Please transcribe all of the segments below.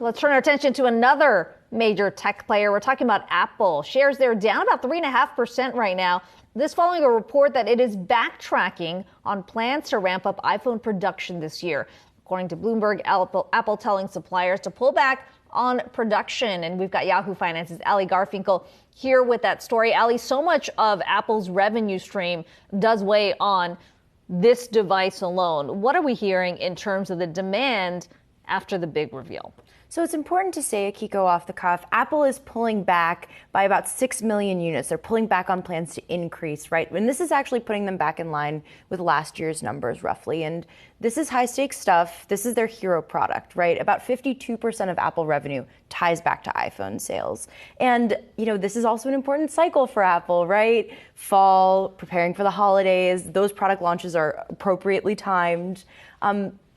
Let's turn our attention to another major tech player. We're talking about Apple. Shares there down about 3.5% right now. This following a report that it is backtracking on plans to ramp up iPhone production this year. According to Bloomberg, Apple telling suppliers to pull back on production. And we've got Yahoo Finance's Allie Garfinkle here with that story. Allie, so much of Apple's revenue stream does weigh on this device alone. What are we hearing in terms of the demand after the big reveal? So it's important to say, Akiko, off the cuff, Apple is pulling back by about 6 million units. They're pulling back on plans to increase, right? And this is actually putting them back in line with last year's numbers, roughly. And this is high-stakes stuff. This is their hero product, right? About 52% of Apple revenue ties back to iPhone sales. And, this is also an important cycle for Apple, right? Fall, preparing for the holidays. Those product launches are appropriately timed.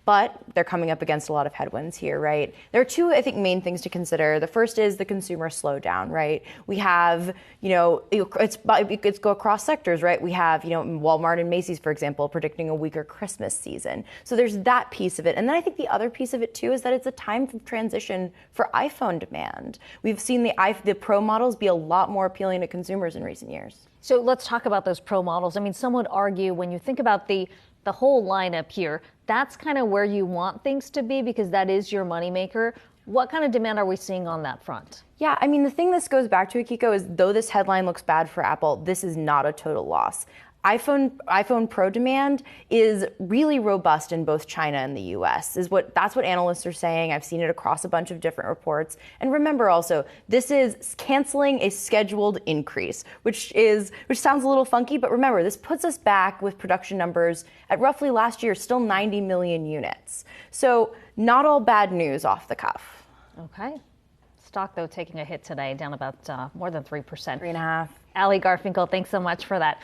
But they're coming up against a lot of headwinds here, right? There are two, I think, main things to consider. The first is the consumer slowdown, right? We have, it's go across sectors, right? We have, Walmart and Macy's, for example, predicting a weaker Christmas season. So there's that piece of it. And then I think the other piece of it, too, is that it's a time of transition for iPhone demand. We've seen the Pro models be a lot more appealing to consumers in recent years. So let's talk about those Pro models. I mean, some would argue when you think about the whole lineup here, that's kind of where you want things to be because that is your moneymaker. What kind of demand are we seeing on that front? Yeah, I mean, the thing this goes back to, Akiko, is though this headline looks bad for Apple, this is not a total loss. iPhone Pro demand is really robust in both China and the US. That's what analysts are saying. I've seen it across a bunch of different reports. And remember also, this is canceling a scheduled increase, which sounds a little funky, but remember, this puts us back with production numbers at roughly last year, still 90 million units. So not all bad news off the cuff. Okay. Stock, though, taking a hit today, down about more than 3%. 3.5%. Allie Garfinkle, thanks so much for that.